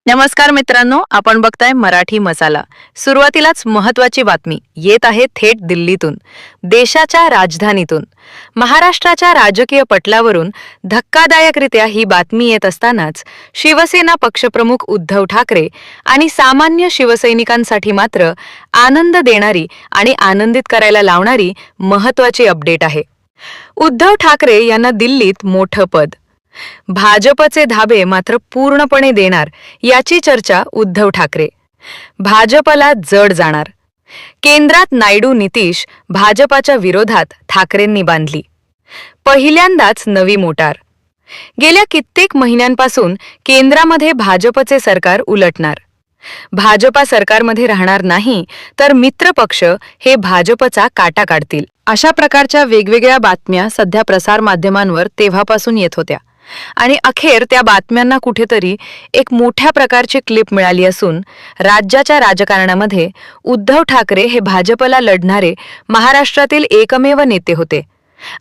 नमस्कार मित्रांनो, आपण बघताय मराठी मसाला. सुरुवातीलाच महत्त्वाची बातमी येत आहे थेट दिल्लीतून, देशाच्या राजधानीतून. महाराष्ट्राच्या राजकीय पटलावरून धक्कादायकरित्या ही बातमी येत असतानाच शिवसेना पक्षप्रमुख उद्धव ठाकरे आणि सामान्य शिवसैनिकांसाठी मात्र आनंद देणारी आणि आनंदित करायला लावणारी महत्त्वाची अपडेट आहे. उद्धव ठाकरे यांना दिल्लीत मोठं पद, भाजपचे धाबे मात्र पूर्णपणे देणार याची चर्चा. उद्धव ठाकरे भाजपला जड जाणार. केंद्रात नायडू नितीश भाजपाच्या विरोधात ठाकरेंनी बांधली पहिल्यांदाच नवी मोटार. गेल्या कित्येक महिन्यांपासून केंद्रामध्ये भाजपचे सरकार उलटणार. भाजपा सरकारमध्ये राहणार नाही तर मित्रपक्ष हे भाजपचा काटा काढतील, अशा प्रकारच्या वेगवेगळ्या बातम्या सध्या प्रसारमाध्यमांवर तेव्हापासून येत होत्या. आणि अखेर त्या बातम्यांना कुठेतरी एक मोठ्या प्रकारची क्लिप मिळाली असून राज्याच्या राजकारणामध्ये उद्धव ठाकरे हे भाजपला लढणारे महाराष्ट्रातील एकमेव नेते होते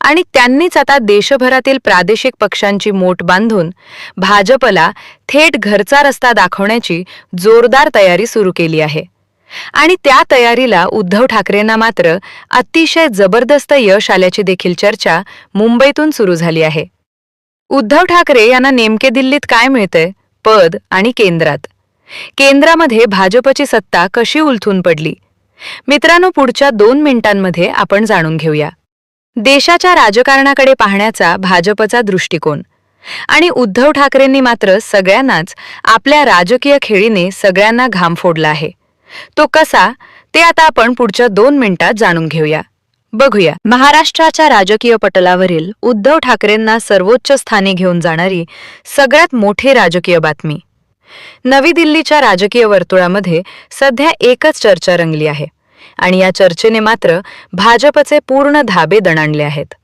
आणि त्यांनीच आता देशभरातील प्रादेशिक पक्षांची मोट बांधून भाजपला थेट घरचा रस्ता दाखवण्याची जोरदार तयारी सुरू केली आहे. आणि त्या तयारीला उद्धव ठाकरेंना मात्र अतिशय जबरदस्त यश आल्याची देखील चर्चा मुंबईतून सुरू झाली आहे. उद्धव ठाकरे यांना नेमके दिल्लीत काय मिळतंय? पद आणि केंद्रामध्ये भाजपची सत्ता कशी उलथून पडली? मित्रांनो, पुढच्या 2 मिनिटांमध्ये आपण जाणून घेऊया देशाच्या राजकारणाकडे पाहण्याचा भाजपचा दृष्टिकोन. आणि उद्धव ठाकरेंनी मात्र सगळ्यांनाच आपल्या राजकीय खेळीने सगळ्यांना घाम फोडला आहे. तो कसा, ते आता आपण पुढच्या 2 मिनिटात जाणून घेऊया. बघूया महाराष्ट्राच्या राजकीय पटलावरील उद्धव ठाकरेंना सर्वोच्च स्थानी घेऊन जाणारी सगळ्यात मोठी राजकीय बातमी. नवी दिल्लीच्या राजकीय वर्तुळामध्ये सध्या एकच चर्चा रंगली आहे आणि या चर्चेने मात्र भाजपचे पूर्ण धाबे दणाणले आहेत.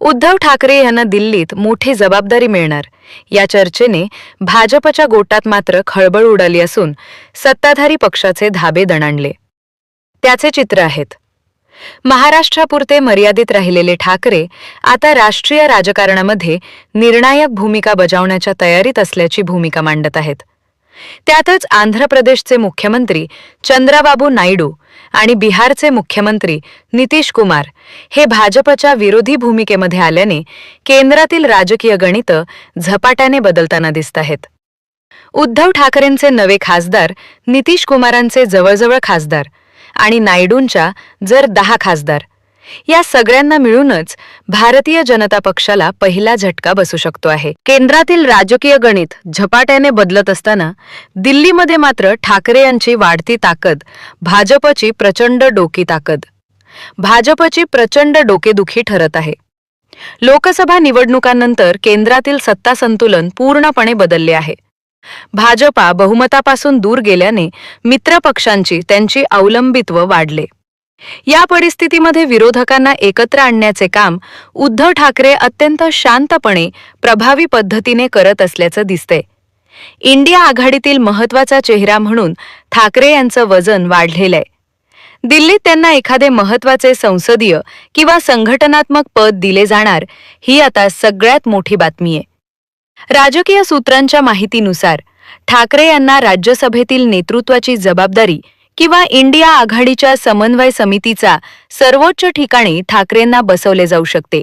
उद्धव ठाकरे यांना दिल्लीत मोठी जबाबदारी मिळणार या चर्चेने भाजपच्या गोटात मात्र खळबळ उडाली असून सत्ताधारी पक्षाचे धाबे दणाणले. त्याचे चित्र आहेत. महाराष्ट्रापुरते मर्यादित राहिलेले ठाकरे आता राष्ट्रीय राजकारणामध्ये निर्णायक भूमिका बजावण्याच्या तयारीत असल्याची भूमिका मांडत आहेत. त्यातच आंध्र प्रदेशचे मुख्यमंत्री चंद्राबाबू नायडू आणि बिहारचे मुख्यमंत्री नितीश कुमार हे भाजपच्या विरोधी भूमिकेमध्ये आल्याने केंद्रातील राजकीय गणितं झपाट्याने बदलताना दिसत आहेत. उद्धव ठाकरेंचे नवे खासदार, नितीश कुमारांचे जवळजवळ खासदार आणि नायडूंच्या जर 10 खासदार, या सगळ्यांना मिळूनच भारतीय जनता पक्षाला पहिला झटका बसू शकतो आहे. केंद्रातील राजकीय गणित झपाट्याने बदलत असताना दिल्लीमध्ये मात्र ठाकरे यांची वाढती ताकद, भाजपची प्रचंड डोकेदुखी ठरत आहे. लोकसभा निवडणुकांनंतर केंद्रातील सत्ता संतुलन पूर्णपणे बदलले आहे. भाजपा बहुमतापासून दूर गेल्याने मित्रपक्षांची त्यांची अवलंबित्व वाढले. या परिस्थितीमध्ये विरोधकांना एकत्र आणण्याचे काम उद्धव ठाकरे अत्यंत शांतपणे, प्रभावी पद्धतीने करत असल्याचं दिसतंय. इंडिया आघाडीतील महत्त्वाचा चेहरा म्हणून ठाकरे यांचं वजन वाढलेलं आहे. दिल्लीत त्यांना एखादे महत्त्वाचे संसदीय किंवा संघटनात्मक पद दिले जाणार ही आता सगळ्यात मोठी बातमी आहे. राजकीय सूत्रांच्या माहितीनुसार ठाकरे यांना राज्यसभेतील नेतृत्वाची जबाबदारी किंवा इंडिया आघाडीच्या समन्वय समितीचा सर्वोच्च ठिकाणी ठाकरेंना बसवले जाऊ शकते.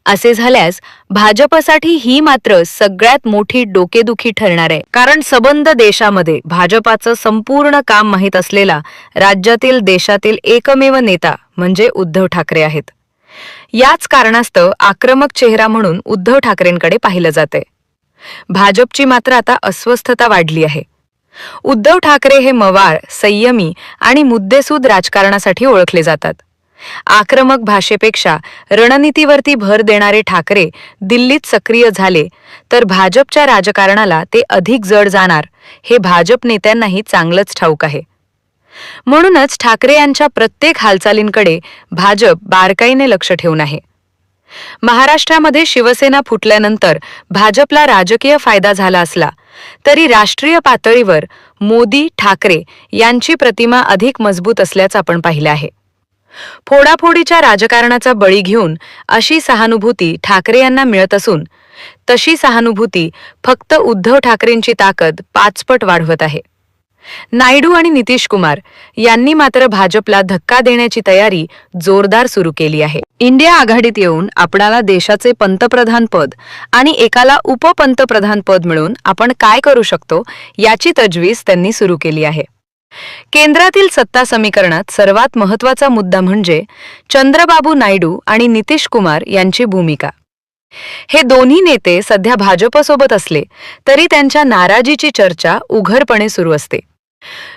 असे झाल्यास भाजपसाठी ही मात्र सगळ्यात मोठी डोकेदुखी ठरणार आहे. कारण सबंध देशामध्ये भाजपाचं संपूर्ण काम माहीत असलेला राज्यातील देशातील एकमेव नेता म्हणजे उद्धव ठाकरे आहेत. याच कारणास्तव आक्रमक चेहरा म्हणून उद्धव ठाकरेंकडे पाहिलं जातंय. भाजपची मात्र आता अस्वस्थता वाढली आहे. उद्धव ठाकरे हे मवाळ, संयमी आणि मुद्देसूद राजकारणासाठी ओळखले जातात. आक्रमक भाषेपेक्षा रणनीतीवरती भर देणारे ठाकरे दिल्लीत सक्रिय झाले तर भाजपच्या राजकारणाला ते अधिक जड जाणार हे भाजप नेत्यांनाही चांगलंच ठाऊक आहे. म्हणूनच ठाकरे यांच्या प्रत्येक हालचालींकडे भाजप बारकाईने लक्ष ठेवून आहे. महाराष्ट्रामध्ये शिवसेना फुटल्यानंतर भाजपला राजकीय फायदा झाला असला तरी राष्ट्रीय पातळीवर मोदी, ठाकरे यांची प्रतिमा अधिक मजबूत असल्याचं आपण पाहिलं आहे. फोडाफोडीच्या राजकारणाचा बळी घेऊन अशी सहानुभूती ठाकरे यांना मिळत असून तशी सहानुभूती फक्त उद्धव ठाकरेंची ताकद 5 पट वाढवत आहे. नायडू आणि नितीश कुमार यांनी मात्र भाजपला धक्का देण्याची तयारी जोरदार सुरू केली आहे. इंडिया आघाडीत येऊन आपणाला देशाचे पंतप्रधान पद आणि एकाला उपपंतप्रधान पद मिळून आपण काय करू शकतो याची तजवीज त्यांनी सुरू केली आहे. केंद्रातील सत्ता समीकरणात सर्वात महत्त्वाचा मुद्दा म्हणजे चंद्रबाबू नायडू आणि नितीश कुमार यांची भूमिका. हे दोन्ही नेते सध्या भाजपसोबत असले तरी त्यांच्या नाराजीची चर्चा उघडपणे सुरू असते.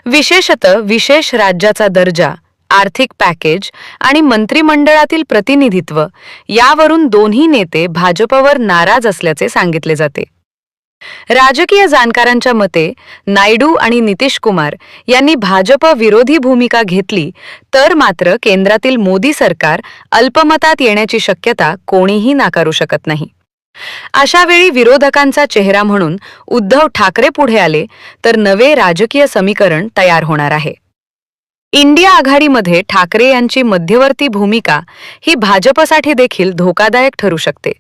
विशेषतः विशेष राज्याचा दर्जा, आर्थिक पॅकेज आणि मंत्रिमंडळातील प्रतिनिधित्व यावरून दोन्ही नेते भाजपवर नाराज असल्याचे सांगितले जाते. राजकीय जाणकारांच्या मते नायडू आणि नितीश कुमार यांनी भाजप विरोधी भूमिका घेतली तर मात्र केंद्रातील मोदी सरकार अल्पमतात येण्याची शक्यता कोणीही नाकारू शकत नाही. अशा वेळी विरोधकांचा चेहरा म्हणून उद्धव ठाकरे पुढे आले तर नवे राजकीय समीकरण तयार होणार आहे. इंडिया आघाडीमध्ये ठाकरे यांची मध्यवर्ती भूमिका ही भाजपसाठी देखील धोकादायक ठरू शकते.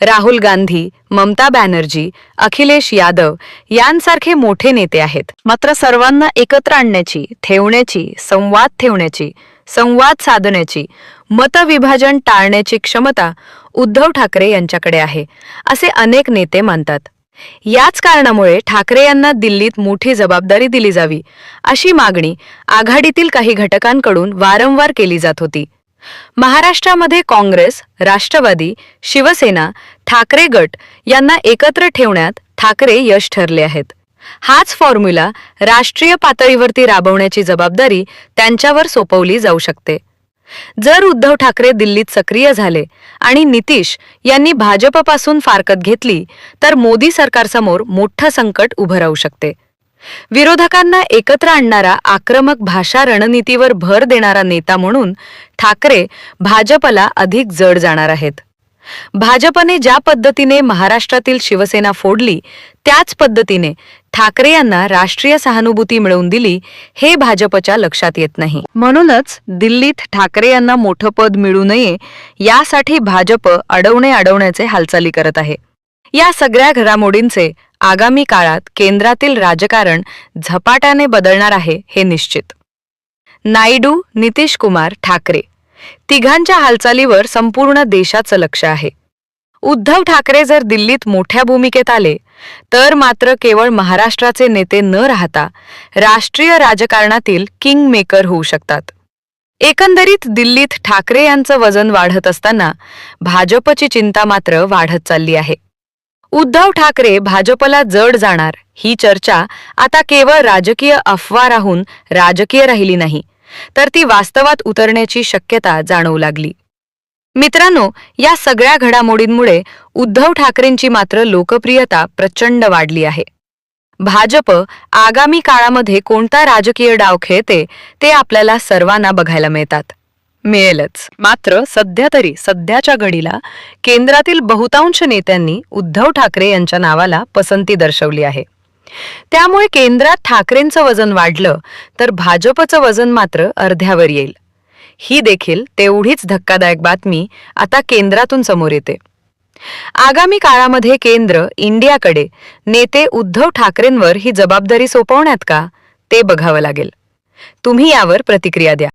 राहुल गांधी, ममता बॅनर्जी, अखिलेश यादव यांसारखे मोठे नेते आहेत. मात्र सर्वांना एकत्र आणण्याची, संवाद साधण्याची, मतविभाजन टाळण्याची क्षमता उद्धव ठाकरे यांच्याकडे आहे, असे अनेक नेते मानतात. याच कारणामुळे ठाकरे यांना दिल्लीत मोठी जबाबदारी दिली जावी अशी मागणी आघाडीतील काही घटकांकडून वारंवार केली जात होती. महाराष्ट्रामध्ये काँग्रेस, राष्ट्रवादी, शिवसेना, ठाकरे गट यांना एकत्र ठेवण्यात ठाकरे यश ठरले आहेत. हाच फॉर्म्युला राष्ट्रीय पातळीवरती राबवण्याची जबाबदारी त्यांच्यावर सोपवली जाऊ शकते. जर उद्धव ठाकरे दिल्लीत सक्रिय झाले आणि नितीश यांनी भाजपपासून फारकत घेतली तर मोदी सरकारसमोर मोठं संकट उभं राहू शकते. विरोधकांना एकत्र आणणारा आक्रमक भाषा रणनीतीवर भर देणारा नेता म्हणून ठाकरे भाजपला अधिक जड जाणार आहेत. भाजपने ज्या पद्धतीने महाराष्ट्रातील शिवसेना फोडली त्याच पद्धतीने ठाकरे यांना राष्ट्रीय सहानुभूती मिळवून दिली हे भाजपच्या लक्षात येत नाही. म्हणूनच दिल्लीत ठाकरे यांना मोठं पद मिळू नये यासाठी भाजप अडवण्याचे हालचाली करत आहे. या सगळ्या घडामोडींचे आगामी काळात केंद्रातील राजकारण झपाट्याने बदलणार आहे हे निश्चित. नायडू, नितीश कुमार, ठाकरे तिघांच्या हालचालीवर संपूर्ण देशाचं लक्ष आहे. उद्धव ठाकरे जर दिल्लीत मोठ्या भूमिकेत आले तर मात्र केवळ महाराष्ट्राचे नेते न राहता राष्ट्रीय राजकारणातील किंग मेकर होऊ शकतात. एकंदरीत दिल्लीत ठाकरे यांचं वजन वाढत असताना भाजपची चिंता मात्र वाढत चालली आहे. उद्धव ठाकरे भाजपला जड जाणार ही चर्चा आता केवळ राजकीय अफवा राहून राजकीय राहिली नाही तर ती वास्तवात उतरण्याची शक्यता जाणवू लागली. मित्रांनो, या सगळ्या घडामोडींमुळे उद्धव ठाकरेंची मात्र लोकप्रियता प्रचंड वाढली आहे. भाजप आगामी काळामध्ये कोणता राजकीय डाव खेळते ते आपल्याला सर्वांना बघायला मिळेलच. मात्र सध्याच्या घडीला केंद्रातील बहुतांश नेत्यांनी उद्धव ठाकरे यांच्या नावाला पसंती दर्शवली आहे. त्यामुळे केंद्रात ठाकरेंचं वजन वाढलं तर भाजपचं वजन मात्र अर्ध्यावर येईल. ही देखील तेवढीच धक्कादायक बातमी आता केंद्रातून समोर येते. आगामी काळामध्ये केंद्र इंडियाकडे नेते उद्धव ठाकरेंवर ही जबाबदारी सोपवण्यात का ते बघावं लागेल. तुम्ही यावर प्रतिक्रिया द्या.